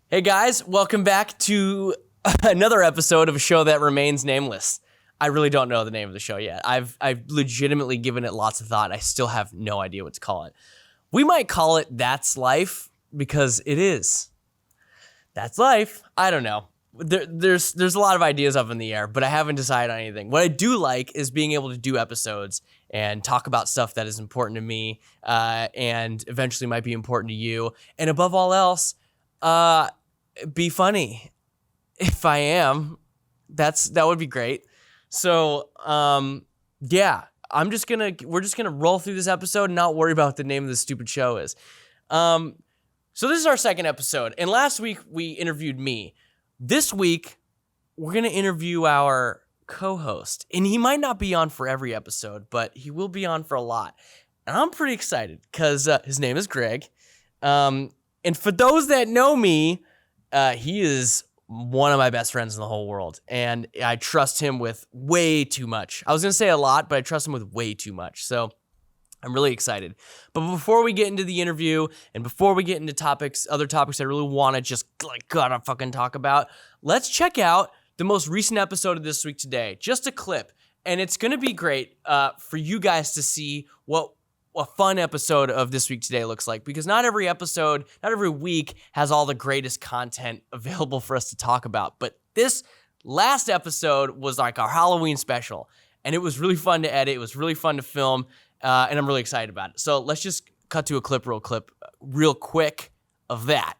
Hey guys, welcome back to another episode of a show that remains nameless. I really don't know the name of the show yet. I've legitimately given it lots of thought. I still have no idea what to call it. We might call it That's Life because it is. That's life. I don't know. There's a lot of ideas up in the air, but I haven't decided on anything. What I do like is being able to do episodes and talk about stuff that is important to me and eventually might be important to you. And above all else, be funny. If I am, that would be great. So, yeah, we're just gonna roll through this episode and not worry about what the name of this stupid show is. So this is our second episode, and last week we interviewed me. This week we're gonna interview our co-host, and he might not be on for every episode, but he will be on for a lot. And I'm pretty excited because his name is Greg. And for those that know me, he is one of my best friends in the whole world, and I trust him with way too much. I was going to say a lot, but I trust him with way too much, so I'm really excited. But before we get into the interview, and before we get into other topics I really want to just, gotta fucking talk about, let's check out the most recent episode of This Week Today. Just a clip, and it's going to be great for you guys to see what a fun episode of This Week Today looks like, because not every episode, not every week has all the greatest content available for us to talk about. But this last episode was like our Halloween special, and it was really fun to edit. It was really fun to film, and I'm really excited about it. So let's just cut to a clip real quick of that.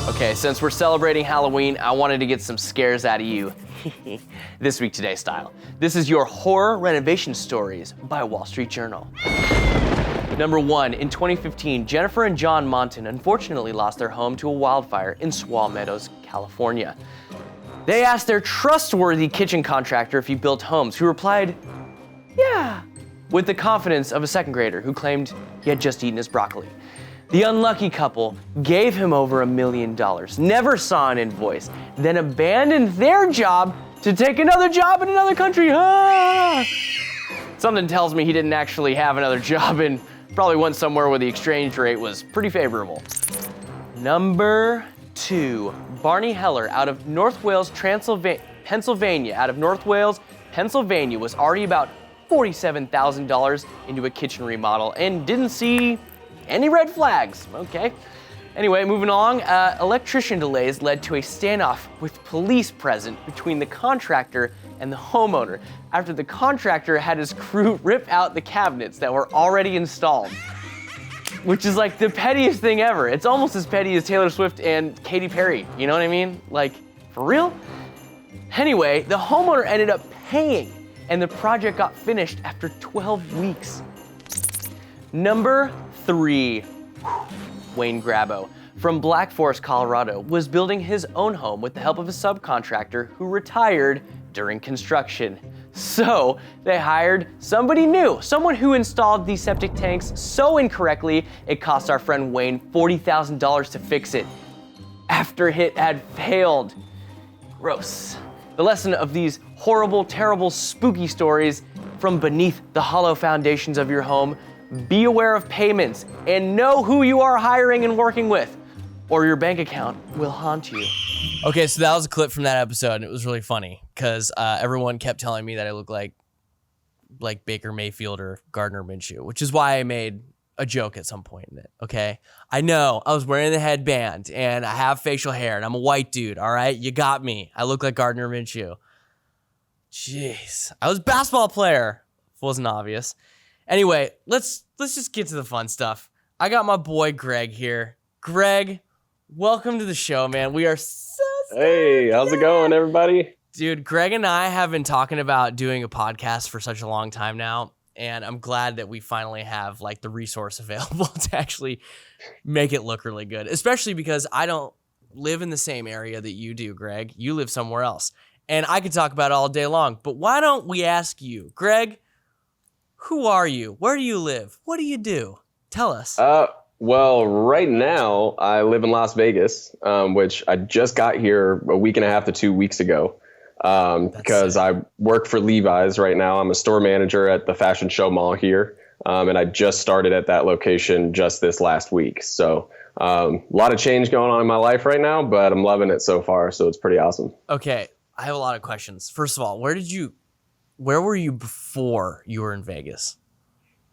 Okay, since we're celebrating Halloween, I wanted to get some scares out of you. This Week Today style. This is your horror renovation stories by Wall Street Journal. Number 1, in 2015, Jennifer and John Monton unfortunately lost their home to a wildfire in Squaw Meadows, California. They asked their trustworthy kitchen contractor if he built homes, who replied, "Yeah," with the confidence of a second grader who claimed he had just eaten his broccoli. The unlucky couple gave him over $1 million, never saw an invoice, then abandoned their job to take another job in another country. Something tells me he didn't actually have another job and probably went somewhere where the exchange rate was pretty favorable. Number 2, Barney Heller out of North Wales, Pennsylvania, was already about $47,000 into a kitchen remodel and didn't see any red flags. Okay. Anyway, moving along, electrician delays led to a standoff with police present between the contractor and the homeowner after the contractor had his crew rip out the cabinets that were already installed, which is like the pettiest thing ever. It's almost as petty as Taylor Swift and Katy Perry. You know what I mean? Like, for real? Anyway, the homeowner ended up paying, and the project got finished after 12 weeks. Number 3, Wayne Grabo from Black Forest, Colorado, was building his own home with the help of a subcontractor who retired during construction. So they hired somebody new, someone who installed the septic tanks so incorrectly it cost our friend Wayne $40,000 to fix it after it had failed. Gross. The lesson of these horrible, terrible, spooky stories from beneath the hollow foundations of your home: be aware of payments and know who you are hiring and working with, or your bank account will haunt you. Okay, so that was a clip from that episode, and it was really funny because everyone kept telling me that I look like Baker Mayfield or Gardner Minshew, which is why I made a joke at some point in it, okay? I know, I was wearing the headband, and I have facial hair, and I'm a white dude, all right? You got me. I look like Gardner Minshew. Jeez. I was a basketball player, if it wasn't obvious. Anyway, let's just get to the fun stuff. I got my boy Greg here. Greg, welcome to the show, man. We are so stoked. Hey, how's it going, everybody? Dude, Greg and I have been talking about doing a podcast for such a long time now, and I'm glad that we finally have like the resource available to actually make it look really good, especially because I don't live in the same area that you do, Greg. You live somewhere else, and I could talk about it all day long, but why don't we ask you, Greg, who are you? Where do you live? What do you do? Tell us. Well, right now I live in Las Vegas, which I just got here a week and a half to 2 weeks ago. because I work for Levi's right now. I'm a store manager at the Fashion Show Mall here. And I just started at that location just this last week. So a lot of change going on in my life right now, but I'm loving it so far. So it's pretty awesome. Okay. I have a lot of questions. First of all, where were you before you were in Vegas?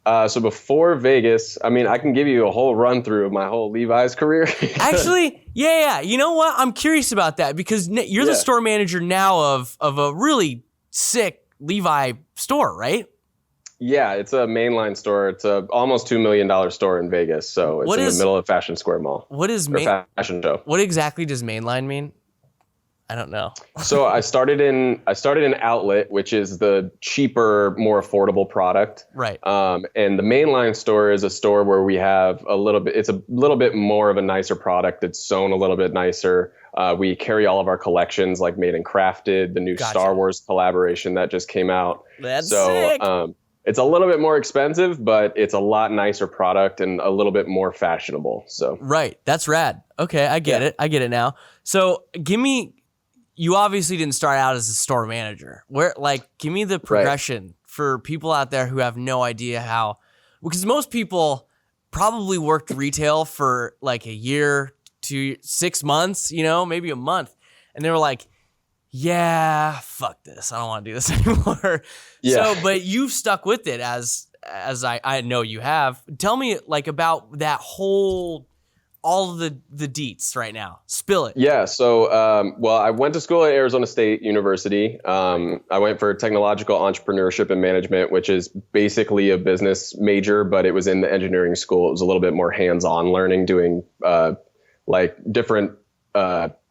So before Vegas, I mean, I can give you a whole run through of my whole Levi's career. Actually, yeah. You know what? I'm curious about that because you're the store manager now of a really sick Levi store, right? Yeah, it's a mainline store. It's a almost $2 million store in Vegas. So it's in the middle of Fashion Square Mall. What is fashion show? What exactly does mainline mean? I don't know. So I started in outlet, which is the cheaper, more affordable product. Right. And the mainline store is a store where we have it's a little bit more of a nicer product. It's sewn a little bit nicer. We carry all of our collections like Made and Crafted, the new Star Wars collaboration that just came out. That's sick. It's a little bit more expensive, but it's a lot nicer product and a little bit more fashionable. So right. That's rad. Okay, I get it. I get it now. So you obviously didn't start out as a store manager. Give me the progression for people out there who have no idea how, because most people probably worked retail for like a year to 6 months, maybe a month. And they were like, yeah, fuck this. I don't want to do this anymore. Yeah. So, but you've stuck with it as I know you have. Tell me about that all of the deets right now. Spill it. Yeah. So, I went to school at Arizona State University. I went for technological entrepreneurship and management, which is basically a business major, but it was in the engineering school. It was a little bit more hands-on learning, doing different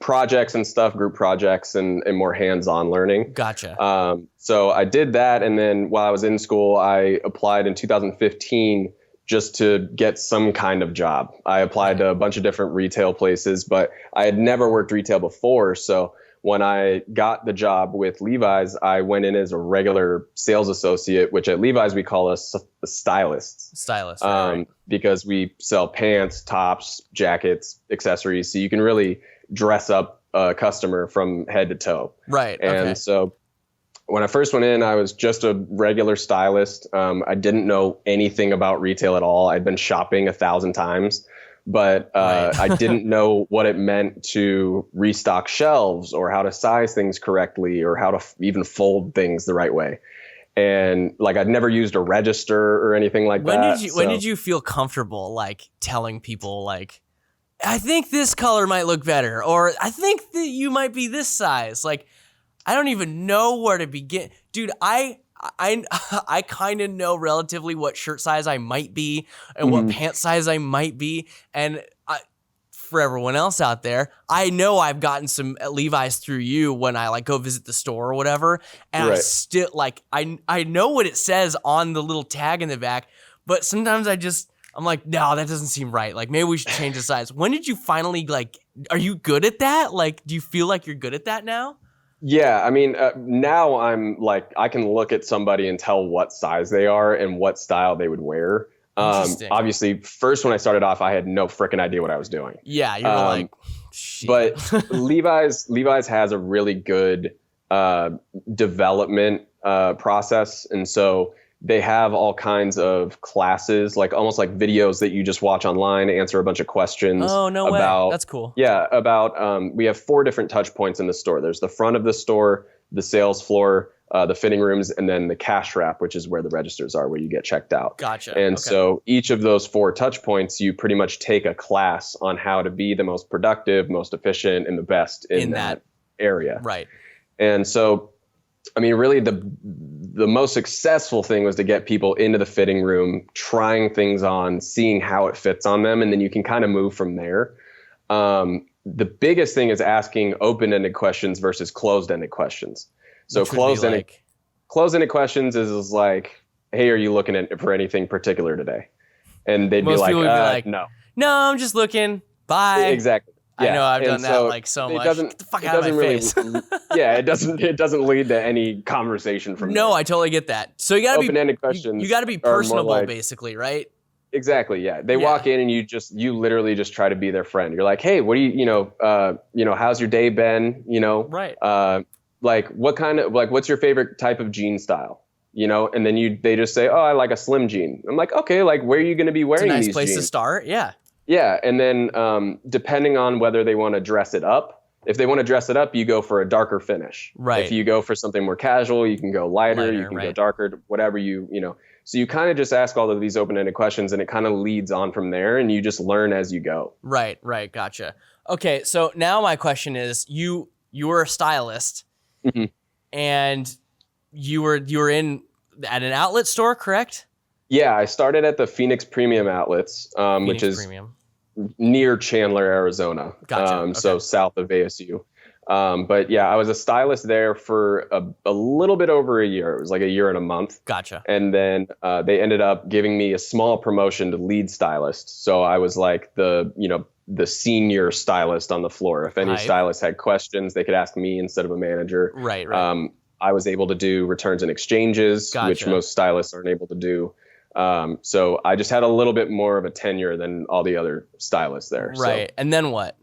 projects and stuff, group projects and more hands-on learning. Gotcha. So I did that. And then while I was in school, I applied in 2015 just to get some kind of job. I applied to a bunch of different retail places, but I had never worked retail before. So when I got the job with Levi's, I went in as a regular sales associate, which at Levi's we call us stylists. Right. Because we sell pants, tops, jackets, accessories. So you can really dress up a customer from head to toe. Right. And so when I first went in, I was just a regular stylist. I didn't know anything about retail at all. I'd been shopping 1,000 times, but I didn't know what it meant to restock shelves or how to size things correctly or how to even fold things the right way. And I'd never used a register or anything like that. When did you feel comfortable telling people I think this color might look better, or I think that you might be this size? I don't even know where to begin. Dude, I kind of know relatively what shirt size I might be and what pant size I might be. And for everyone else out there, I know I've gotten some Levi's through you when I go visit the store or whatever. And I still I know what it says on the little tag in the back, but sometimes I'm like, no, that doesn't seem right. Maybe we should change the size. When did you finally are you good at that? Do you feel like you're good at that now? Yeah, I mean, now I'm I can look at somebody and tell what size they are and what style they would wear. Obviously, first when I started off, I had no freaking idea what I was doing. Yeah, you're shit. But Levi's has a really good development process, and so they have all kinds of classes, almost like videos that you just watch online, answer a bunch of questions. Oh, no way. That's cool. Yeah, we have 4 different touch points in the store. There's the front of the store, the sales floor, the fitting rooms, and then the cash wrap, which is where the registers are, where you get checked out. Gotcha. And so each of those 4 touch points, you pretty much take a class on how to be the most productive, most efficient, and the best in that area. Right. And so, I mean, really the most successful thing was to get people into the fitting room, trying things on, seeing how it fits on them, and then you can kind of move from there. The biggest thing is asking open-ended questions versus closed-ended questions. So closed-ended questions is hey, are you looking for anything particular today? And they'd Most be people would be no. No, I'm just looking. Bye. Exactly. Yeah. I know I've done that so much. Get the fuck out of my face. Yeah, it doesn't lead to any conversation from there. I totally get that. So you gotta open-ended questions. You gotta be personable, basically, right? Exactly. Yeah. They walk in and you literally just try to be their friend. You're like, hey, what do you how's your day been? Right. like, what's your favorite type of jean style? You know, and then they just say, oh, I like a slim jean. I'm like, okay, like, where are you going to be wearing these jeans? It's a nice place to start. Yeah. Yeah. And then depending on whether they want to dress it up, if they want to dress it up, you go for a darker finish. Right. If you go for something more casual, you can go lighter, you can go darker, whatever you know. So you kind of just ask all of these open-ended questions, and it kind of leads on from there, and you just learn as you go. Right. Gotcha. Okay, so now my question is, you were a stylist, mm-hmm. and you were at an outlet store, correct? Yeah, I started at the Phoenix Premium Outlets, which is near Chandler, Arizona. Gotcha. Okay. So south of ASU. But yeah, I was a stylist there for a little bit over a year. It was like a year and a month. Gotcha. And then they ended up giving me a small promotion to lead stylist. So I was like the senior stylist on the floor. If any stylist had questions, they could ask me instead of a manager. Right. I was able to do returns and exchanges, which most stylists aren't able to do. So I just had a little bit more of a tenure than all the other stylists there. Right. So, and then what?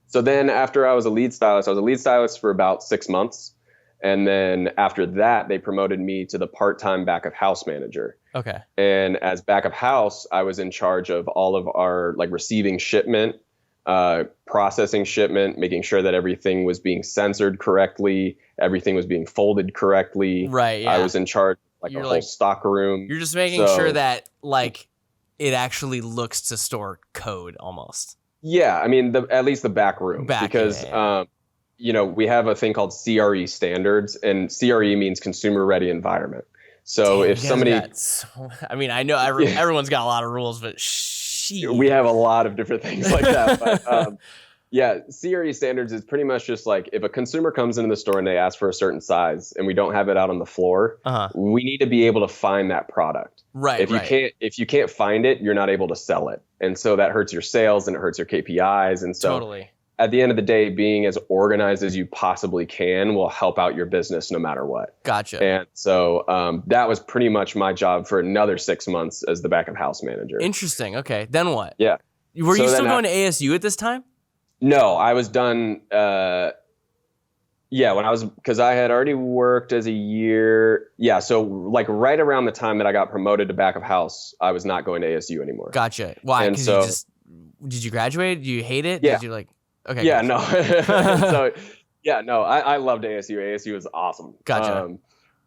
So then after I was a lead stylist for about 6 months. And then after that, they promoted me to the part-time back of house manager. Okay. And as back of house, I was in charge of all of our receiving shipment, processing shipment, making sure that everything was being censored correctly, everything was being folded correctly. Right. Yeah. I was in charge of a whole stock room. You're just making sure that it actually looks to store code almost. Yeah, I mean, at least the back room, because we have a thing called CRE standards, and CRE means consumer ready environment. So if somebody, I know everyone's got a lot of rules, but we have a lot of different things like that. But yeah, CRE standards is pretty much just like if a consumer comes into the store and they ask for a certain size and we don't have it out on the floor, we need to be able to find that product. Right. If you can't find it, you're not able to sell it. And so that hurts your sales and it hurts your KPIs. And so at the end of the day, being as organized as you possibly can will help out your business no matter what. Gotcha. And so that was pretty much my job for another 6 months as the back of house manager. Interesting. Okay. Then what? Yeah. Were you still going to ASU at this time? No, I was done. Because I had already worked as a year. Yeah. So right around the time that I got promoted to back of house, I was not going to ASU anymore. Gotcha. Why? Because did you graduate? Did you hate it? Yeah. Did you okay. Yeah, no. I loved ASU. ASU was awesome. Gotcha.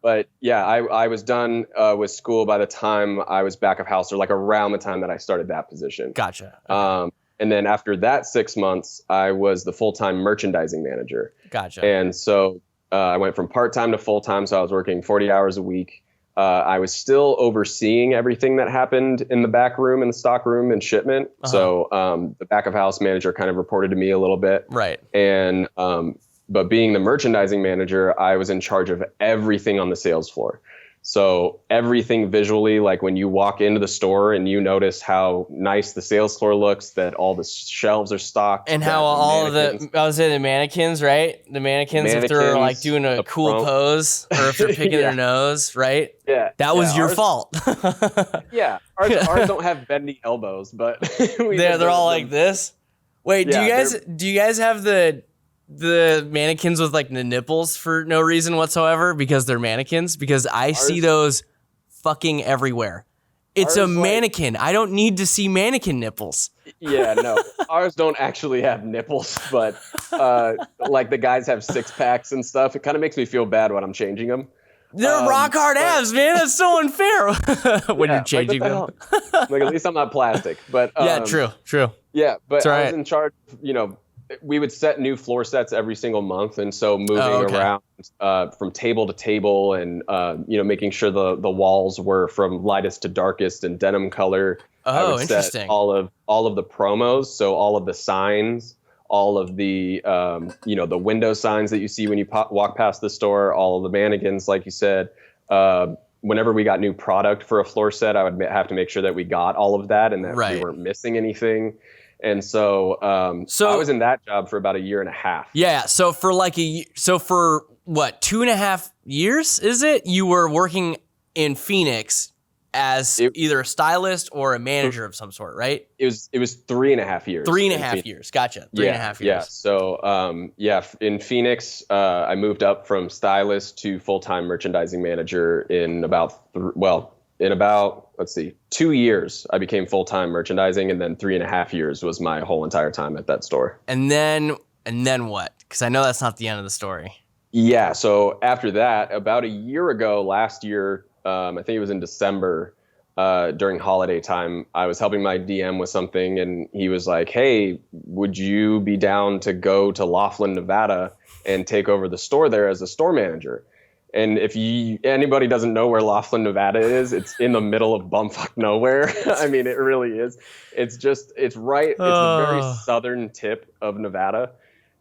But yeah, I was done with school by the time I was back of house, or around the time that I started that position. Gotcha. Okay. And then after that 6 months, I was the full-time merchandising manager. Gotcha. And so I went from part-time to full-time. So I was working 40 hours a week. I was still overseeing everything that happened in the back room and the stock room and shipment. So the back of house manager kind of reported to me a little bit. Right. And but being the merchandising manager, I was in charge of everything on the sales floor. So everything visually, like when you walk into the store and you notice how nice the sales floor looks, that all the shelves are stocked. And how all of the mannequins, right? The mannequins if they're doing a cool pose or if they're picking their nose, right? Yeah. That was your fault. Yeah. Ours don't have bendy elbows, but they're all like this. Wait, do you guys have the mannequins with the nipples for no reason whatsoever because they're mannequins? Because I see those fucking everywhere. It's a mannequin. I don't need to see mannequin nipples. Yeah, no. Ours don't actually have nipples, but the guys have six packs and stuff. It kind of makes me feel bad when I'm changing them. They're rock hard abs, man. That's so unfair when you're changing them. At least I'm not plastic. But yeah, true. Yeah, but I was in charge. We would set new floor sets every single month, and so moving around from table to table, and making sure the walls were from lightest to darkest and denim color. Oh, interesting. Set all of the promos, so all of the signs, all of the the window signs that you see when you walk past the store, all of the mannequins, like you said. Whenever we got new product for a floor set, I would have to make sure that we got all of that and that we weren't missing anything. And so I was in that job for about a year and a half. Yeah. So for what, 2.5 years, is it? You were working in Phoenix as either a stylist or a manager of some sort, right? It was 3.5 years. 3.5 years. Gotcha. 3.5 years. Yeah. So, in Phoenix, I moved up from stylist to full-time merchandising manager in about 2 years. I became full-time merchandising, and then 3.5 years was my whole entire time at that store. And then what? Because I know that's not the end of the story. Yeah. So after that, about a year ago, last year, I think it was in December, during holiday time, I was helping my DM with something, and he was like, "Hey, would you be down to go to Laughlin, Nevada, and take over the store there as a store manager?" And if anybody doesn't know where Laughlin, Nevada is, it's in the middle of bumfuck nowhere. I mean, it really is. It's the very southern tip of Nevada.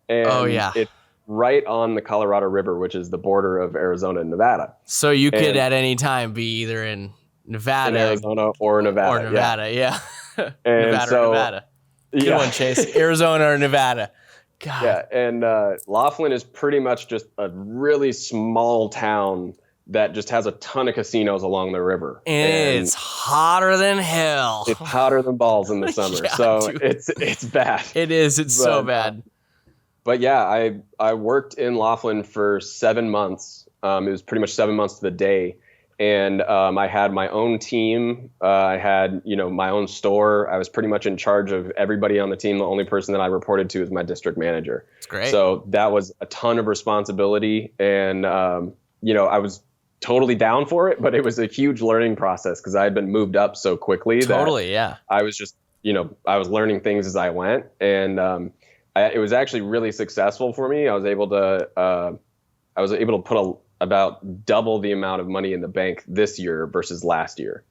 And it's right on the Colorado River, which is the border of Arizona and Nevada. So you could at any time be either in Nevada, in Arizona or Nevada. Or Nevada, yeah. And Nevada. Good one, Chase. Arizona or Nevada. God. Yeah, and Laughlin is pretty much just a really small town that just has a ton of casinos along the river. And it's hotter than hell. It's hotter than balls in the summer. Dude. It's bad. It is. It's so bad. But yeah, I worked in Laughlin for 7 months. It was pretty much 7 months to the day. And I had my own team. I had, my own store. I was pretty much in charge of everybody on the team. The only person that I reported to is my district manager. That's great. So that was a ton of responsibility. And, I was totally down for it, but it was a huge learning process because I had been moved up so quickly. Totally, yeah. I was just, I was learning things as I went. And it was actually really successful for me. I was able to put about double the amount of money in the bank this year versus last year.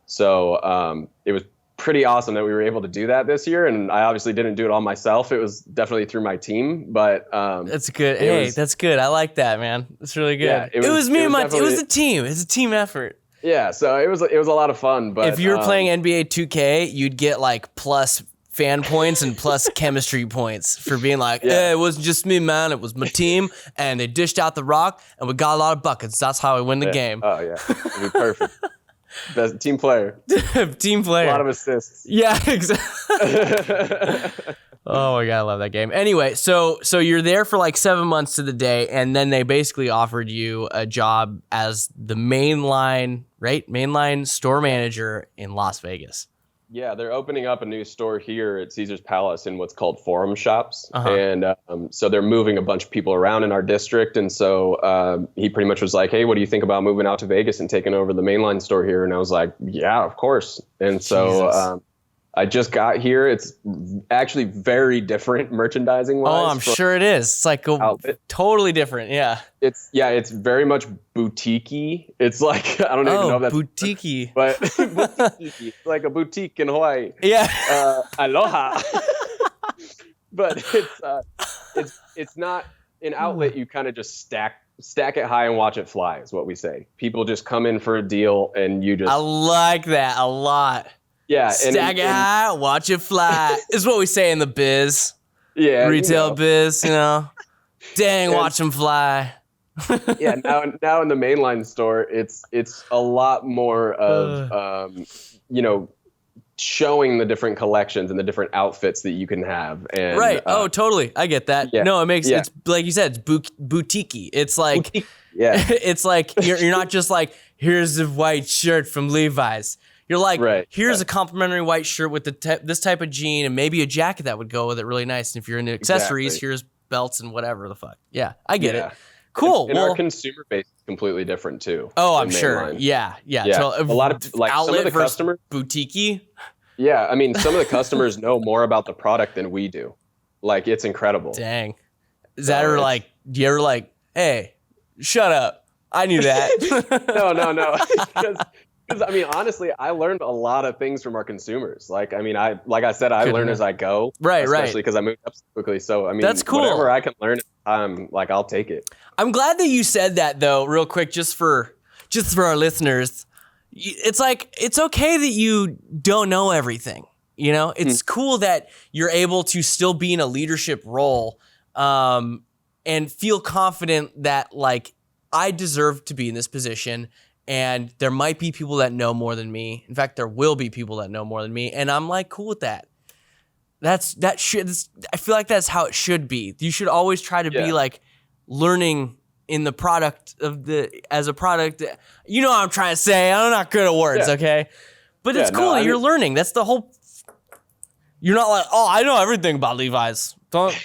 So it was pretty awesome that we were able to do that this year. And I obviously didn't do it all myself. It was definitely through my team, but that's good. That's good. I like that, man. It's really good. Yeah, it was me and my team. It was a team. It's a team effort. Yeah. So it was a lot of fun, but if you were playing NBA 2K, you'd get like plus fan points and plus chemistry points for being like, hey, it wasn't just me, man. It was my team, and they dished out the rock, and we got a lot of buckets. That's how we win the game. Oh, yeah. It'd be perfect. Best team player. Team player. A lot of assists. Yeah, exactly. Oh, my God, I love that game. Anyway, so you're there for like 7 months to the day, and then they basically offered you a job as the mainline store manager in Las Vegas. Yeah, they're opening up a new store here at Caesar's Palace in what's called Forum Shops. And so they're moving a bunch of people around in our district. And so he pretty much was like, hey, what do you think about moving out to Vegas and taking over the mainline store here? And I was like, yeah, of course. And so I just got here. It's actually very different merchandising-wise. Oh, I'm sure it is. It's like totally different. Yeah. It's very much boutique-y. It's like, I don't even know if that's boutique-y. But boutique-y. It's like a boutique in Hawaii. Yeah. Aloha. But it's not an outlet you kind of just stack it high and watch it fly is what we say. People just come in for a deal and you just... I like that a lot. Yeah. Stack it high, watch it fly is what we say in the biz. Yeah. Retail biz, Dang, watch them fly. Yeah. Now in the mainline store, it's a lot more of, showing the different collections and the different outfits that you can have. And, right. Totally. I get that. Yeah. No, it's like you said, it's boutique-y. It's like, it's like, you're not just like, here's a white shirt from Levi's. You're like, here's a complimentary white shirt with this type of jean and maybe a jacket that would go with it really nice. And if you're into accessories, here's belts and whatever the fuck. Yeah, I get it. Cool. And our consumer base is completely different too. Oh, I'm sure. Yeah. So a lot of like some of the customers boutique-y. Yeah, I mean, some of the customers know more about the product than we do. Like, it's incredible. Dang. Is that ever like? Do you ever like? Hey, shut up! I knew that. No. Because I mean, honestly, I learned a lot of things from our consumers. Like I said, I learn as I go. Right. Especially because I moved up so quickly. So I mean, that's cool. Whatever I can learn, I'll take it. I'm glad that you said that though, real quick, just for our listeners. It's like it's okay that you don't know everything. It's cool that you're able to still be in a leadership role, and feel confident that like I deserve to be in this position. And there might be people that know more than me. In fact, there will be people that know more than me. And I'm like, cool with that. I feel like that's how it should be. You should always try to be like learning in the product as a product. You know what I'm trying to say. I'm not good at words, okay? But it's cool that you're learning. That's the whole. You're not like, oh, I know everything about Levi's. Don't.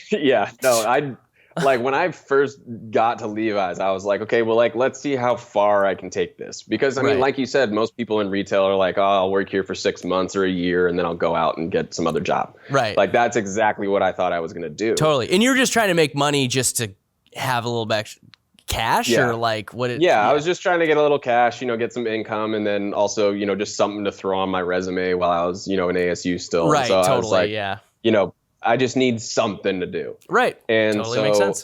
Like when I first got to Levi's, I was like, okay, well, like, let's see how far I can take this. Because I mean, like you said, most people in retail are like, oh, I'll work here for 6 months or a year and then I'll go out and get some other job. Right. Like that's exactly what I thought I was going to do. Totally. And you're just trying to make money just to have a little bit extra cash or like what it. Yeah, I was just trying to get a little cash, get some income and then also, just something to throw on my resume while I was, in ASU still. Right. So totally. I was like, I just need something to do. Right. And totally makes sense.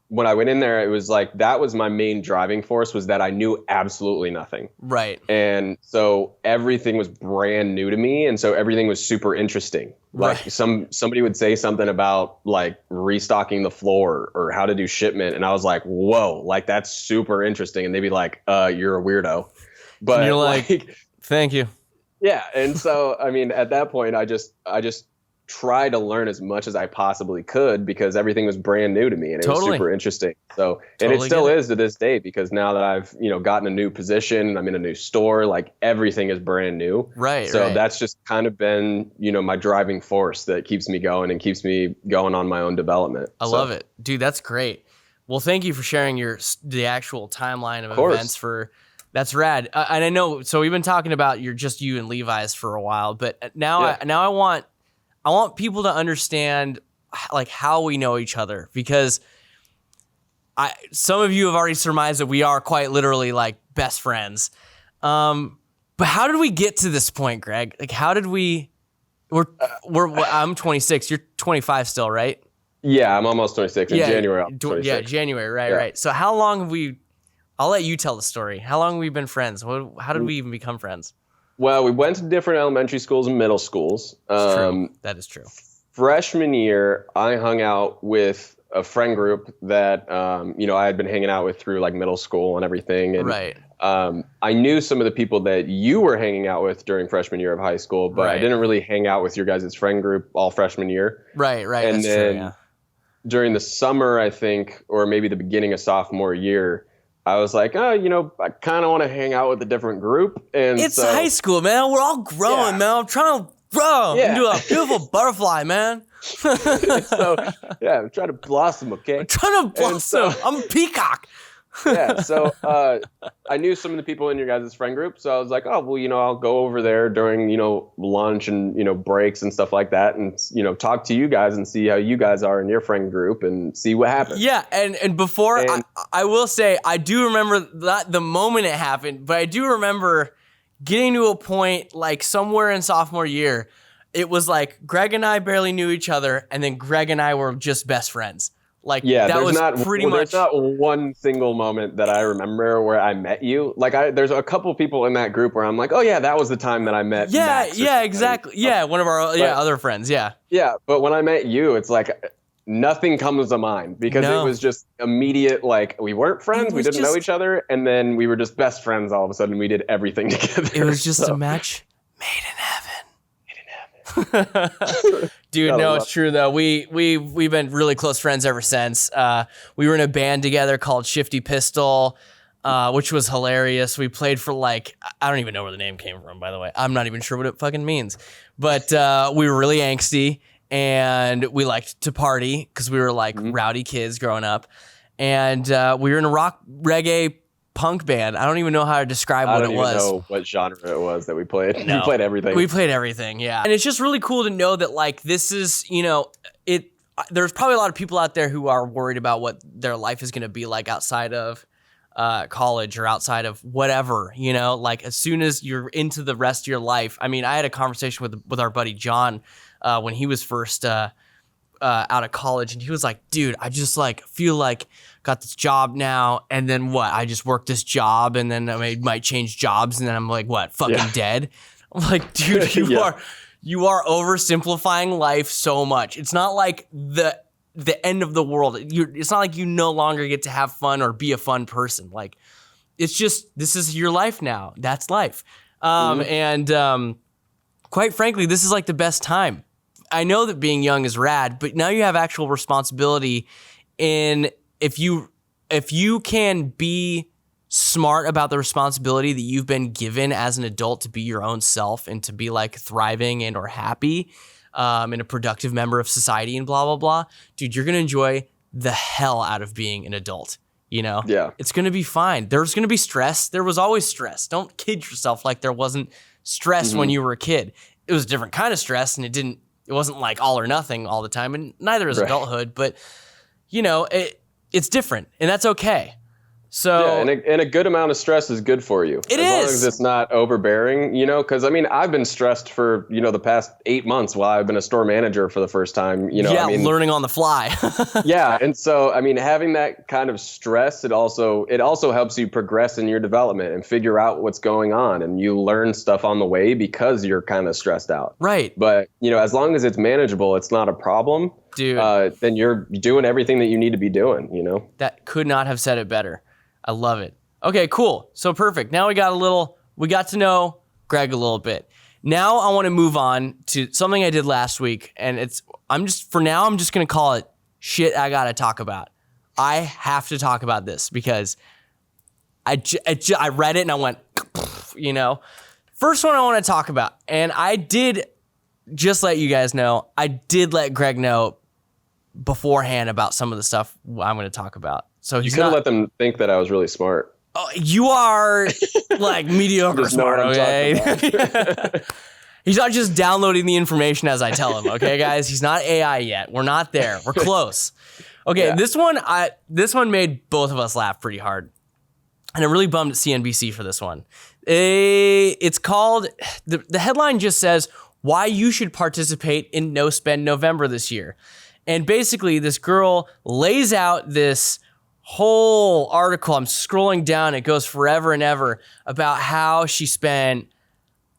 When I went in there, it was like, that was my main driving force, was that I knew absolutely nothing. Right. And so everything was brand new to me. And so everything was super interesting. Like somebody would say something about like restocking the floor or how to do shipment. And I was like, whoa, like that's super interesting. And they'd be like, you're a weirdo. But and you're like, thank you. Yeah. And so, I mean, at that point, I just try to learn as much as I possibly could because everything was brand new to me and it was super interesting. So, and it still is to this day because now that I've, gotten a new position, I'm in a new store, like everything is brand new. Right. So that's just kind of been, my driving force that keeps me going and keeps me going on my own development. I love it. Dude, that's great. Well, thank you for sharing the actual timeline of events that's rad. And I know, so we've been talking about you and Levi's for a while, but now I want people to understand like how we know each other because some of you have already surmised that we are quite literally like best friends. But how did we get to this point, Greg? Like how did I'm 26, you're 25 still, right? Yeah, I'm almost 26 in January. I'll be 26. Yeah, January, right. So how long have I'll let you tell the story. How long have we been friends? How did we even become friends? Well, we went to different elementary schools and middle schools. True. That is true. Freshman year, I hung out with a friend group that, I had been hanging out with through like middle school and everything. And, I knew some of the people that you were hanging out with during freshman year of high school, but I didn't really hang out with your guys' friend group all freshman year. Right. And that's then true, during the summer, I think, or maybe the beginning of sophomore year, I was like, I kind of want to hang out with a different group. And it's high school, man. We're all growing, man. I'm trying to grow into a beautiful butterfly, man. I'm trying to blossom, okay? I'm trying to blossom. I'm a peacock. So I knew some of the people in your guys' friend group. So I was like, oh, well, I'll go over there during, lunch and, breaks and stuff like that. And, talk to you guys and see how you guys are in your friend group and see what happens. Yeah. And before, I will say, I do remember that the moment it happened, but I do remember getting to a point like somewhere in sophomore year, it was like Greg and I barely knew each other. And then Greg and I were just best friends. Like, that was pretty much. There's not one single moment that I remember where I met you. Like, there's a couple people in that group where I'm like, oh yeah, that was the time that I met. Max exactly. Yeah, one of our other friends. Yeah. Yeah, but when I met you, it's like nothing comes to mind because it was just immediate. Like, we weren't friends, we didn't know each other, and then we were just best friends all of a sudden. We did everything together. It was just a match made in heaven. Dude, no, it's true though. We've been really close friends ever since. We were in a band together called Shifty Pistol, which was hilarious. We played for like, I don't even know where the name came from, by the way. I'm not even sure what it fucking means. But we were really angsty and we liked to party because we were like rowdy kids growing up. And we were in a rock reggae punk band. I don't even know how to describe what it was. I don't even know what genre it was that we played. No. We played everything. We played everything, yeah. And it's just really cool to know that like this is, there's probably a lot of people out there who are worried about what their life is going to be like outside of college or outside of whatever, like as soon as you're into the rest of your life. I mean, I had a conversation with our buddy John when he was first out of college, and he was like, dude, I just like feel like got this job now, and then what? I just work this job, and then I might change jobs, and then I'm like, what? Fucking dead? I'm like, dude, you are oversimplifying life so much. It's not like the end of the world. It's not like you no longer get to have fun or be a fun person. Like, it's just, this is your life now. That's life. And quite frankly, this is like the best time. I know that being young is rad, but now you have actual responsibility in if you can be smart about the responsibility that you've been given as an adult to be your own self and to be like thriving and or happy and a productive member of society and blah, blah, blah. Dude, you're going to enjoy the hell out of being an adult. You know, It's going to be fine. There's going to be stress. There was always stress. Don't kid yourself like there wasn't stress when you were a kid. It was a different kind of stress, and it wasn't like all or nothing all the time, and neither is adulthood. But you know, it's different, and that's okay. So and a good amount of stress is good for you. As long as it's not overbearing, you know, because I mean, I've been stressed for, you know, the past 8 months while I've been a store manager for the first time, you know. Yeah, I mean, learning on the fly. Yeah. And so, I mean, having that kind of stress, it also helps you progress in your development and figure out what's going on. And you learn stuff on the way because you're kind of stressed out. Right. But, you know, as long as it's manageable, it's not a problem. Dude. Then you're doing everything that you need to be doing, you know. That could not have said it better. I love it. Okay, cool. So perfect. Now we got to know Greg a little bit. Now I want to move on to something I did last week, and I'm just going to call it shit I got to talk about. I have to talk about this because I read it and I went, you know. First one I want to talk about, and I did just let you guys know, I did let Greg know beforehand about some of the stuff I'm going to talk about. So you could have let them think that I was really smart. Oh, you are like mediocre smart, okay? He's not just downloading the information as I tell him, okay, guys? He's not AI yet. We're not there. We're close. Okay, yeah. This one made both of us laugh pretty hard. And I'm really bummed at CNBC for this one. It's called, the headline just says, why you should participate in No Spend November this year. And basically, this girl lays out this whole article. I'm scrolling down. It goes forever and ever about how she spent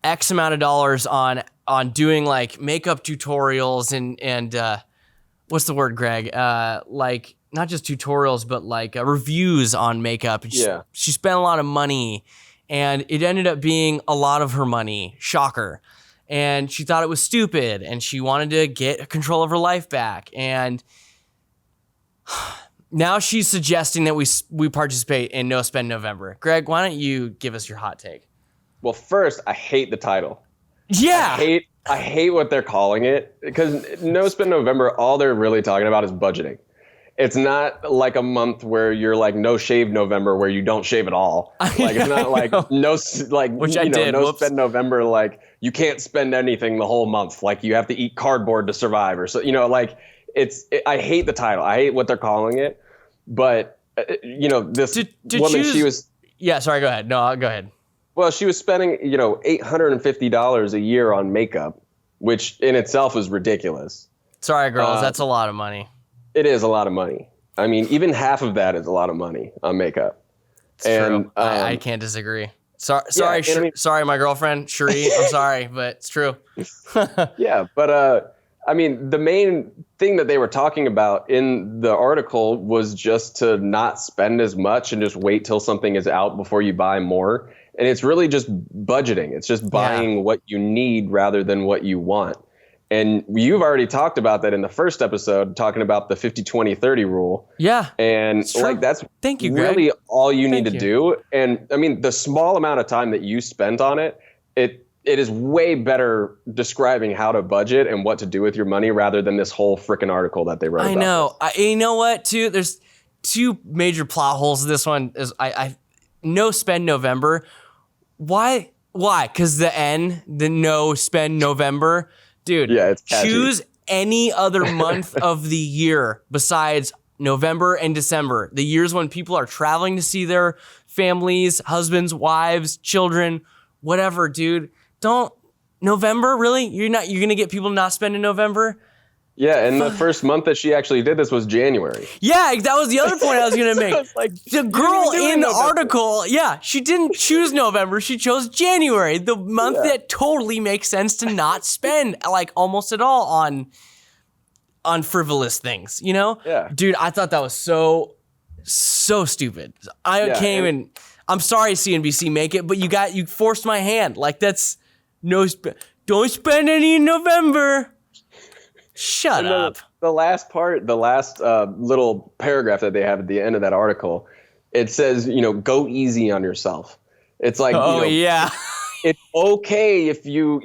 X amount of dollars on doing like makeup tutorials and what's the word, Greg? Like not just tutorials, but like reviews on makeup. And she spent a lot of money, and it ended up being a lot of her money. Shocker. And she thought it was stupid, and she wanted to get control of her life back. And now she's suggesting that we participate in No Spend November. Greg, why don't you give us your hot take? Well, first, I hate the title. Yeah. I hate what they're calling it, because No Spend November, all they're really talking about is budgeting. It's not like a month where you're like No Shave November where you don't shave at all. Like it's not like no Spend November, like you can't spend anything the whole month. Like you have to eat cardboard to survive or so, you know, like I hate the title. I hate what they're calling it. But you know, this woman, she was. Yeah, sorry, go ahead. No, go ahead. Well, she was spending, you know, $850 a year on makeup, which in itself is ridiculous. Sorry, girls, that's a lot of money. It is a lot of money. I mean, even half of that is a lot of money on makeup. It's true. I can't disagree. Sorry, my girlfriend, Cherie. I'm sorry, but it's true. Yeah, but I mean, the main thing that they were talking about in the article was just to not spend as much and just wait till something is out before you buy more. And it's really just budgeting. It's just buying what you need rather than what you want. And you've already talked about that in the first episode, talking about the 50-20-30 rule. Yeah. And like that's Thank you, really Greg. all you need to do. And I mean, the small amount of time that you spent on it, it is way better describing how to budget and what to do with your money rather than this whole freaking article that they wrote about. I know. You know what, too? There's two major plot holes. This one is I No Spend November. Why? Because the No Spend November. Dude, it's catchy. Choose any other month of the year besides November and December. The years when people are traveling to see their families, husbands, wives, children, whatever, dude. November, really? You're going to get people not spending November? Yeah, and the first month that she actually did this was January. Yeah, that was the other point I was going to make. Like, the girl in the article, she didn't choose November. She chose January, the month that totally makes sense to not spend like almost at all on frivolous things, you know? Yeah. Dude, I thought that was so stupid. I I'm sorry, CNBC, make it, but you forced my hand. Like, that's don't spend any in November. Shut up. The last little paragraph that they have at the end of that article, it says, go easy on yourself. It's like, yeah. It's okay if you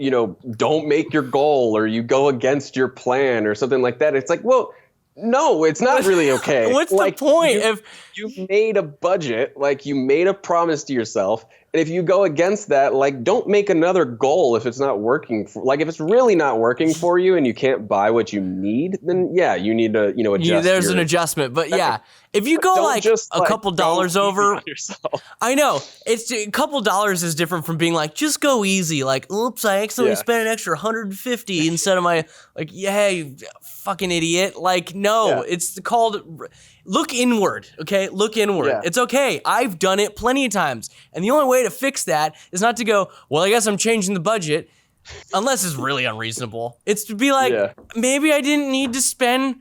don't make your goal or you go against your plan or something like that. It's like, well, no, it's not really okay. What's the point? If you made a budget, like you made a promise to yourself, and if you go against that, like don't make another goal if it's not working. Like if it's really not working for you and you can't buy what you need, then yeah, you need to adjust. There's an adjustment, but yeah, if you go like a couple dollars over, I know it's a couple dollars is different from being like just go easy. Like oops, I accidentally spent an extra 150 instead of my yeah, you fucking idiot. Like no, it's called. Look inward, okay? Look inward. Yeah. It's okay. I've done it plenty of times. And the only way to fix that is not to go, well, I guess I'm changing the budget, unless it's really unreasonable. It's to be like, maybe I didn't need to spend,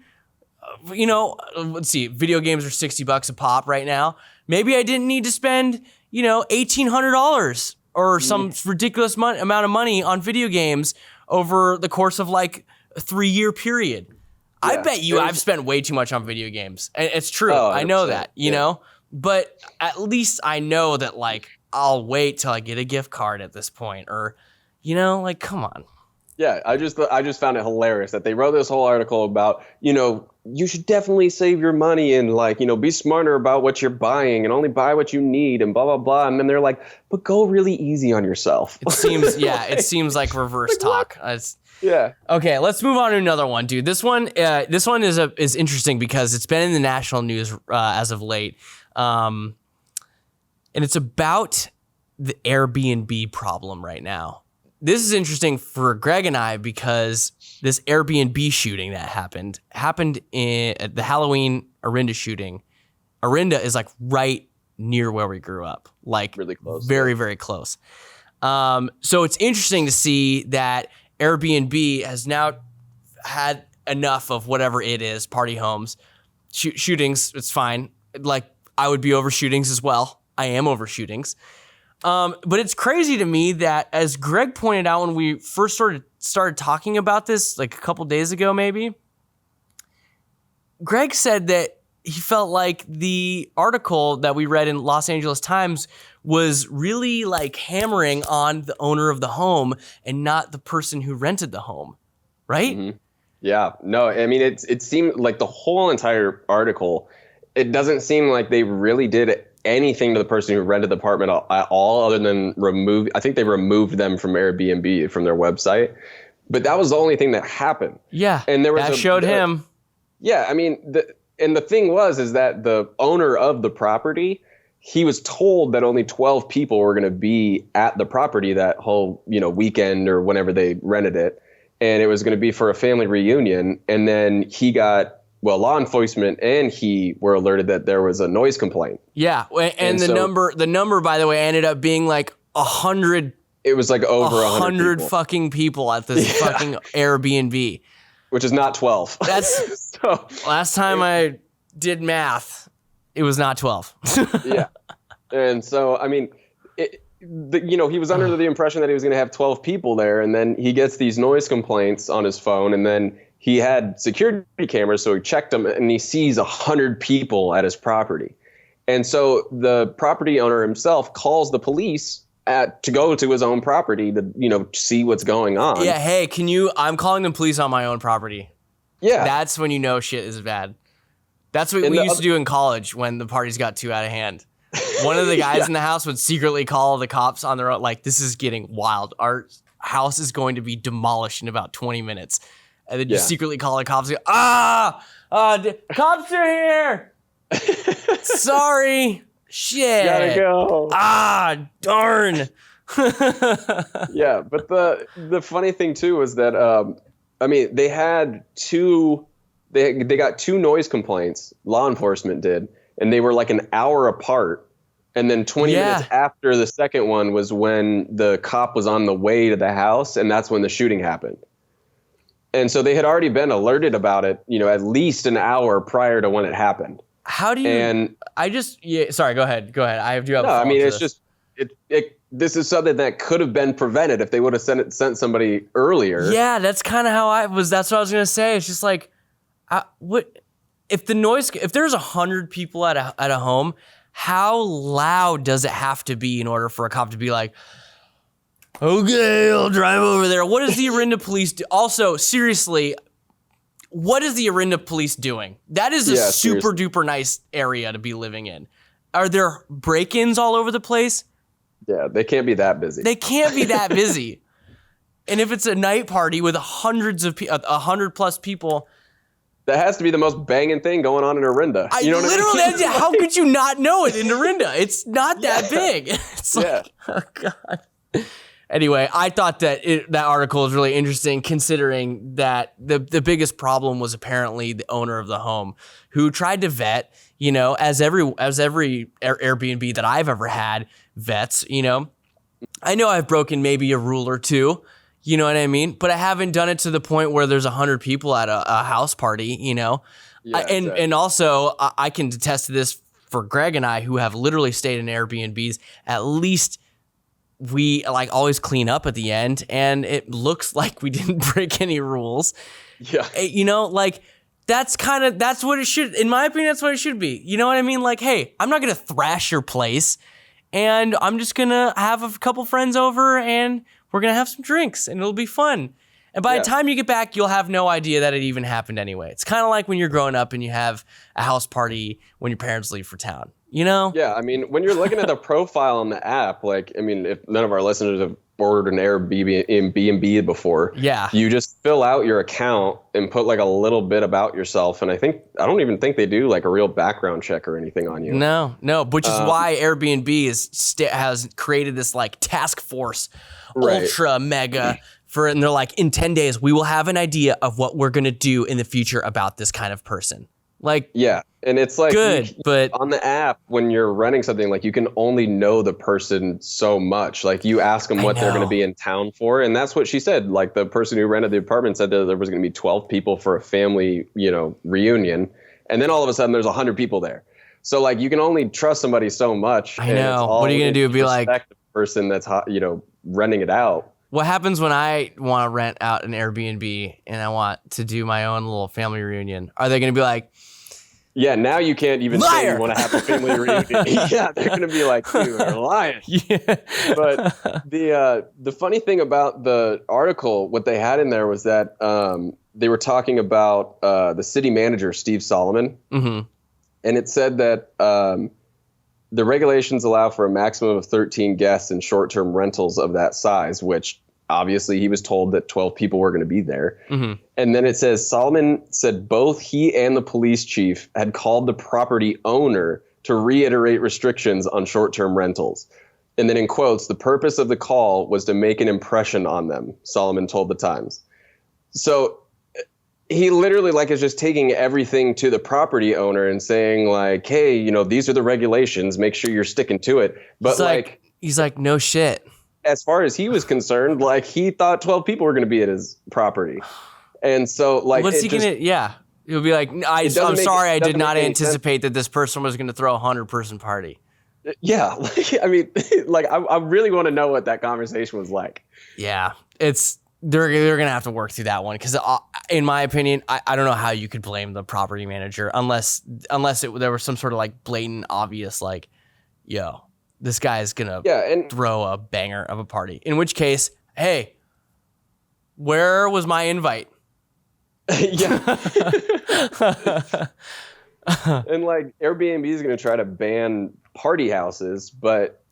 let's see, video games are $60 a pop right now. Maybe I didn't need to spend, $1,800 or some ridiculous amount of money on video games over the course of like a 3-year period. I bet I've spent way too much on video games. And it's true. I know that, you know? But at least I know that, like, I'll wait till I get a gift card at this point. Or, come on. Yeah, I just found it hilarious that they wrote this whole article about, you should definitely save your money and, like, be smarter about what you're buying and only buy what you need and blah, blah, blah. And then they're like, but go really easy on yourself. It seems like reverse talk. Yeah. Okay, let's move on to another one, dude. This one is interesting because it's been in the national news as of late, and it's about the Airbnb problem right now. This is interesting for Greg and I because this Airbnb shooting that happened at the Halloween Orinda shooting. Orinda is like right near where we grew up, like really close, very, very close. So it's interesting to see that Airbnb has now had enough of whatever it is, party homes, shootings. It's fine. Like I would be over shootings as well. I am over shootings. But it's crazy to me that, as Greg pointed out when we first started talking about this, like a couple days ago, maybe, Greg said that he felt like the article that we read in Los Angeles Times was really like hammering on the owner of the home and not the person who rented the home, right? Mm-hmm. Yeah, no, I mean, it seemed like the whole entire article, it doesn't seem like they really did anything to the person who rented the apartment at all other than I think they removed them from Airbnb from their website. But that was the only thing that happened. Yeah, and there was that showed him. Yeah, I mean, the thing is that the owner of the property, he was told that only 12 people were going to be at the property that whole, weekend or whenever they rented it. And it was going to be for a family reunion. And then law enforcement and he were alerted that there was a noise complaint. Yeah. And the number, by the way, ended up being like 100. It was like over 100 fucking people at this fucking Airbnb. Which is not 12. That's last time I did math, it was not 12. Yeah. And so, I mean, he was under the impression that he was going to have 12 people there. And then he gets these noise complaints on his phone. And then he had security cameras. So he checked them and he sees 100 people at his property. And so the property owner himself calls the police to go to his own property to, see what's going on. Yeah. Hey, I'm calling the police on my own property. Yeah. That's when you know shit is bad. That's what we used to do in college when the parties got too out of hand. One of the guys in the house would secretly call the cops on their own. Like, this is getting wild. Our house is going to be demolished in about 20 minutes. And then you secretly call the cops and go, cops are here. Sorry. Shit. Gotta go. Darn. Yeah, but the funny thing too was that they had they got 2 noise complaints, law enforcement did, and they were like an hour apart. And then 20 minutes after the second one was when the cop was on the way to the house, and that's when the shooting happened. And so they had already been alerted about it, at least an hour prior to when it happened. How do you? And sorry. Go ahead. I do have. no, I mean, it's this. just this is something that could have been prevented if they would have sent somebody earlier. Yeah, that's kind of how I was. That's what I was gonna say. It's just like, what if the noise? If there's 100 people at a home, how loud does it have to be in order for a cop to be like, okay, I'll drive over there? What does the Orinda police do? Also, seriously, what is the Orinda police doing? That is a super duper nice area to be living in. Are there break-ins all over the place? Yeah, they can't be that busy. They can't be that busy. And if it's a night party with 100 plus people, that has to be the most banging thing going on in Orinda. You know what I mean? How could you not know it in Orinda? It's not that big. It's like, oh God. Anyway, I thought that that article is really interesting, considering that the biggest problem was apparently the owner of the home, who tried to vet, as every Airbnb that I've ever had vets. I know I've broken maybe a rule or two, you know what I mean, but I haven't done it to the point where there's 100 people at a house party, Yeah, and also I can attest to this for Greg and I, who have literally stayed in Airbnbs. At least we always clean up at the end, and it looks like we didn't break any rules. Yeah. That's what it should, in my opinion, that's what it should be. You know what I mean? Like, hey, I'm not going to thrash your place, and I'm just going to have a couple friends over, and we're going to have some drinks, and it'll be fun. And by the time you get back, you'll have no idea that it even happened anyway. It's kind of like when you're growing up and you have a house party when your parents leave for town. Yeah, I mean, when you're looking at the profile on the app, if none of our listeners have ordered an Airbnb before, you just fill out your account and put a little bit about yourself. And I don't even think they do a real background check or anything on you. No, which is why Airbnb has created this task force, ultra mega and they're like, in 10 days, we will have an idea of what we're going to do in the future about this kind of person. And it's good, but on the app, when you're renting something, you can only know the person so much. You ask them what they're going to be in town for. And that's what she said. The person who rented the apartment said that there was going to be 12 people for a family, reunion. And then all of a sudden there's 100 people there. So you can only trust somebody so much. I know. What are you going to do? Be like the person that's, renting it out. What happens when I want to rent out an Airbnb and I want to do my own little family reunion? Are they going to be like, yeah, now you can't even liar! say you want to have a family reunion. Yeah, they're going to be like, you're lying. Yeah. But the funny thing about the article, what they had in there was that they were talking about the city manager, Steve Solomon. Mm-hmm. And it said that the regulations allow for a maximum of 13 guests in short-term rentals of that size, which obviously he was told that 12 people were going to be there. Mm-hmm. And then it says Solomon said both he and the police chief had called the property owner to reiterate restrictions on short-term rentals. And then in quotes, the purpose of the call was to make an impression on them, Solomon told the Times. So he literally is just taking everything to the property owner and saying hey, these are the regulations, make sure you're sticking to it. But he's like, no shit. As far as he was concerned, he thought 12 people were going to be at his property. And so what's he going to, he'll be like, I'm sorry, I did not anticipate that this person was going to throw a 100-person party. Yeah. I mean, I really want to know what that conversation was like. Yeah. They're going to have to work through that one. Cause in my opinion, I don't know how you could blame the property manager unless there was some sort of blatant, obvious, yo, this guy is going to throw a banger of a party. In which case, hey, where was my invite? Yeah. And Airbnb is going to try to ban party houses, but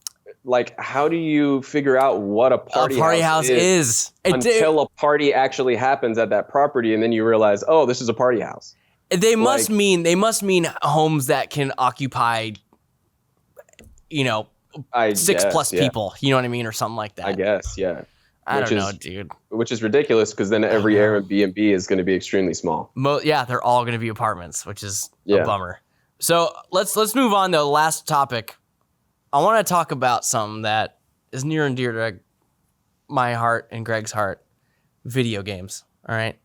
how do you figure out what a party house is until a party actually happens at that property, and then you realize, oh, this is a party house? They must mean homes that can occupy, 6+ people. You know what I mean, or something like that. I guess, yeah. I don't know, dude. Which is ridiculous, because then every Airbnb is going to be extremely small. They're all going to be apartments, which is a bummer. So let's move on to the last topic. I want to talk about something that is near and dear to my heart and Greg's heart: video games. All right,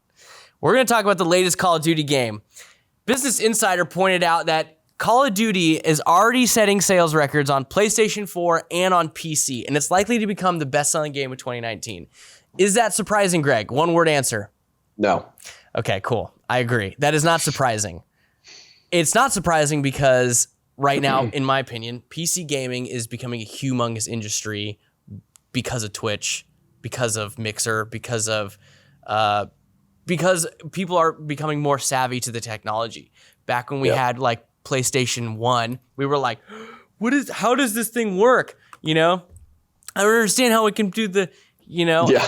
we're going to talk about the latest Call of Duty game. Business Insider pointed out that Call of Duty is already setting sales records on PlayStation 4 and on PC, and it's likely to become the best-selling game of 2019. Is that surprising, Greg? One-word answer. No. Okay, cool. I agree. That is not surprising. It's not surprising because right now, in my opinion, PC gaming is becoming a humongous industry because of Twitch, because of Mixer, because people are becoming more savvy to the technology. Back when we had like PlayStation 1, we were like, how does this thing work? You know, I don't understand how it can do the,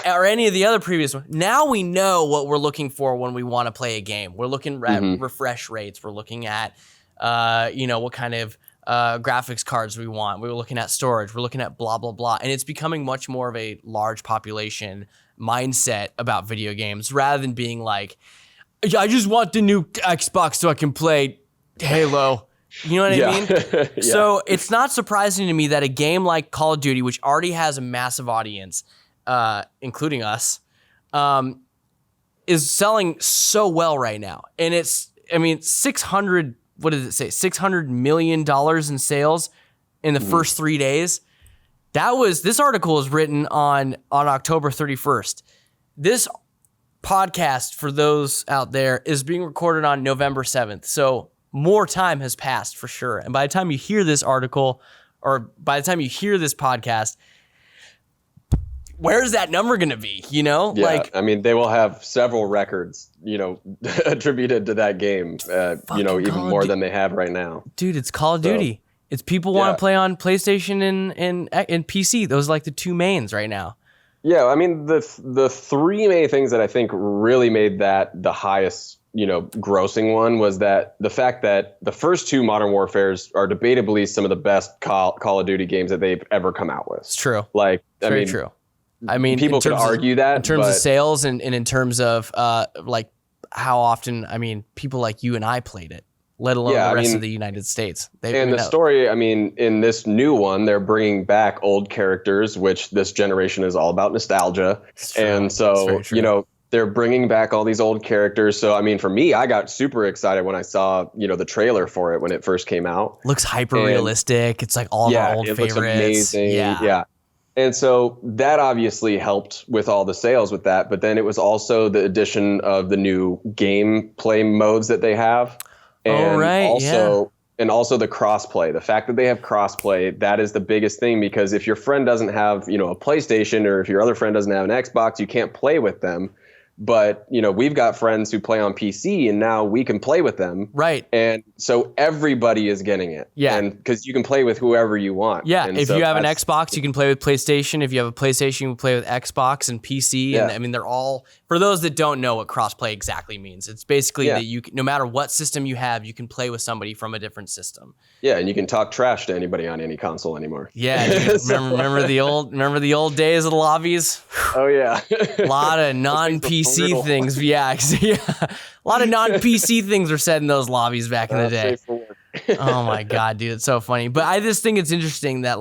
or any of the other previous ones. Now we know what we're looking for when we want to play a game. We're looking at refresh rates. We're looking at, what kind of graphics cards we want. We're looking at storage. We're looking at blah, blah, blah. And it's becoming much more of a large population mindset about video games rather than being like, I just want the new Xbox so I can play Halo. You know what I mean? Yeah. So it's not surprising to me that a game like Call of Duty, which already has a massive audience, including us, is selling so well right now. And $600 million in sales in the first 3 days. This article is written on October 31st. This podcast, for those out there, is being recorded on November 7th. So more time has passed for sure. And by the time you hear this article, or by the time you hear this podcast, where's that number going to be? Yeah, they will have several records, attributed to that game, even more than they have right now. Dude, it's Call of Duty. It's people want to play on PlayStation and PC. Those are like the two mains right now. Yeah, the three main things that I think really made that the highest, grossing one was that the fact that the first two Modern Warfares are debatably some of the best Call of Duty games that they've ever come out with. It's true. Very true. People could argue that in terms of sales and in terms of how often, people like you and I played it, let alone the rest of the United States. Story, in this new one, they're bringing back old characters, which this generation is all about nostalgia. And so, they're bringing back all these old characters. So, for me, I got super excited when I saw, the trailer for it when it first came out. Looks hyper realistic. It's like all of our old favorites. Looks amazing. Yeah. And so that obviously helped with all the sales with that. But then it was also the addition of the new gameplay modes that they have. And also the crossplay. The fact that they have crossplay, that is the biggest thing, because if your friend doesn't have, a PlayStation, or if your other friend doesn't have an Xbox, you can't play with them. But, we've got friends who play on PC, and now we can play with them. Right. And so everybody is getting it. Yeah. And because you can play with whoever you want. Yeah. And if you have an Xbox, you can play with PlayStation. If you have a PlayStation, you can play with Xbox and PC. Yeah. And they're all, for those that don't know what crossplay exactly means, it's basically that no matter what system you have, you can play with somebody from a different system. Yeah. And you can talk trash to anybody on any console anymore. Yeah. remember the old days of the lobbies? Oh, yeah. A lot of non-PC things. Yeah. A lot of non-PC things were said in those lobbies back in the day. Oh my God, dude. It's so funny. But I just think it's interesting that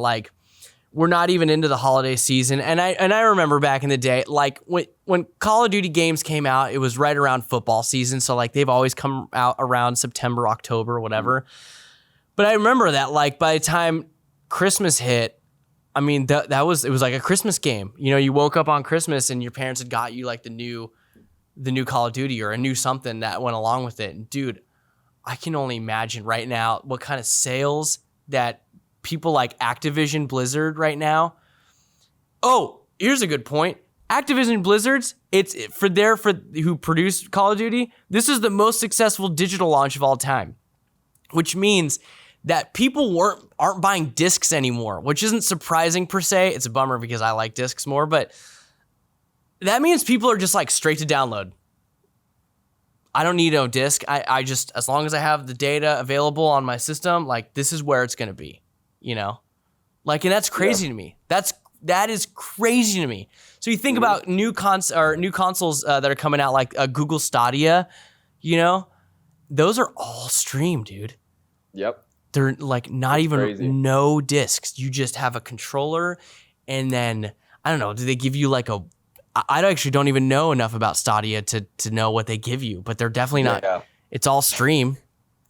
we're not even into the holiday season. And I remember back in the day, when Call of Duty games came out, it was right around football season. So they've always come out around September, October, whatever. But I remember that by the time Christmas hit, it was like a Christmas game. You woke up on Christmas and your parents had got you the new Call of Duty or a new something that went along with it. And dude, I can only imagine right now what kind of sales that people like Activision Blizzard right now. Oh, here's a good point. Activision Blizzard's, it's for who produced Call of Duty. This is the most successful digital launch of all time, which means that people aren't buying discs anymore, which isn't surprising per se. It's a bummer because I like discs more, but that means people are just straight to download. I don't need no disc. I just, as long as I have the data available on my system, this is where it's going to be, and that's crazy to me. That is crazy to me. So you think about new consoles that are coming out, like Google Stadia, those are all streamed, dude. Yep. They're not even crazy. No discs. You just have a controller, and then I don't know. Do they give you I actually don't even know enough about Stadia to know what they give you, but they're definitely not. Yeah. It's all stream.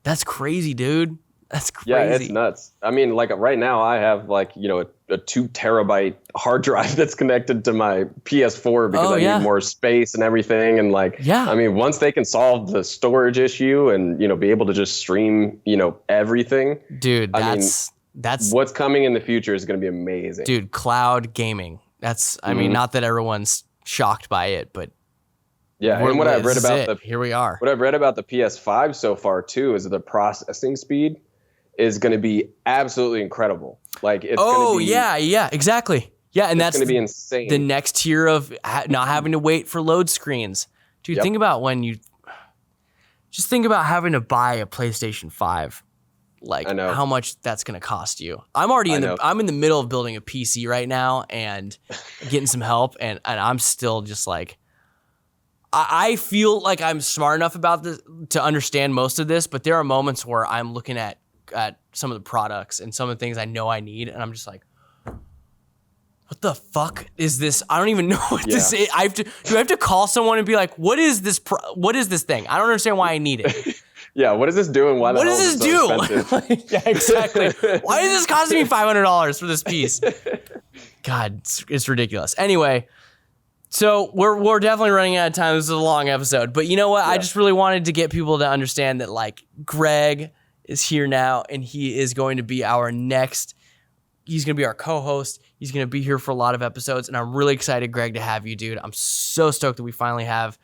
That's crazy, dude. That's crazy. Yeah, it's nuts. I mean, like right now I have like, a 2 terabyte hard drive that's connected to my PS4 because I need more space and everything. And like, I mean, once they can solve the storage issue and, be able to just stream, everything. Dude, that's what's coming in the future is going to be amazing. Dude, cloud gaming. That's, I mean, not that everyone's shocked by it, but and what I've read about here we are. What I've read about the PS5 so far too is that the processing speed is going to be absolutely incredible. Like it's going to be. Yeah, exactly. Yeah, and that's going to be insane. The next tier of not having to wait for load screens. Dude, think about just think about having to buy a PlayStation 5. Like how much that's going to cost you. I'm already I'm in the middle of building a PC right now and getting some help. And I'm still just like, I feel like I'm smart enough about this to understand most of this, but there are moments where I'm looking at some of the products and some of the things I know I need, and I'm just like, what the fuck is this? I don't even know what this is. Do I have to call someone and be like, what is this thing? I don't understand why I need it. Yeah, what does this do and why the hell is it so expensive? Yeah, exactly. Why is this costing me $500 for this piece? God, it's ridiculous. Anyway, so we're definitely running out of time. This is a long episode, but you know what? Yeah. I just really wanted to get people to understand that like Greg is here now, and he is going to be he's going to be our co-host. He's going to be here for a lot of episodes, and I'm really excited, Greg, to have you, dude. I'm so stoked that we finally have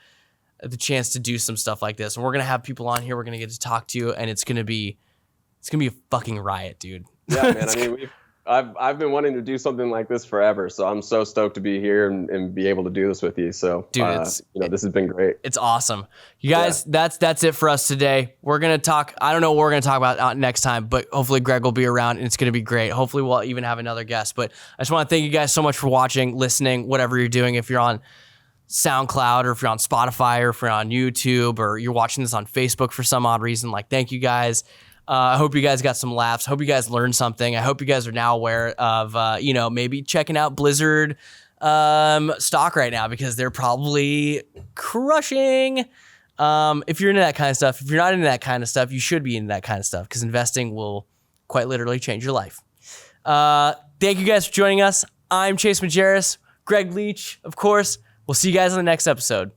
the chance to do some stuff like this, and we're going to have people on here. We're going to get to talk to you, and it's going to be a fucking riot, dude. Yeah, man. I mean, I've been wanting to do something like this forever, so I'm so stoked to be here and be able to do this with you. So, dude, this has been great. It's awesome. You guys, that's it for us today. We're going to talk, I don't know what we're going to talk about next time, but hopefully Greg will be around and it's going to be great. Hopefully we'll even have another guest, but I just want to thank you guys so much for watching, listening, whatever you're doing. If you're on SoundCloud or if you're on Spotify or if you're on YouTube or you're watching this on Facebook for some odd reason, like, thank you guys. I hope you guys got some laughs. Hope you guys learned something. I hope you guys are now aware of, maybe checking out Blizzard stock right now because they're probably crushing. If you're into that kind of stuff, if you're not into that kind of stuff, you should be into that kind of stuff because investing will quite literally change your life. Thank you guys for joining us. I'm Chase Majerus, Greg Leach, of course. We'll see you guys in the next episode.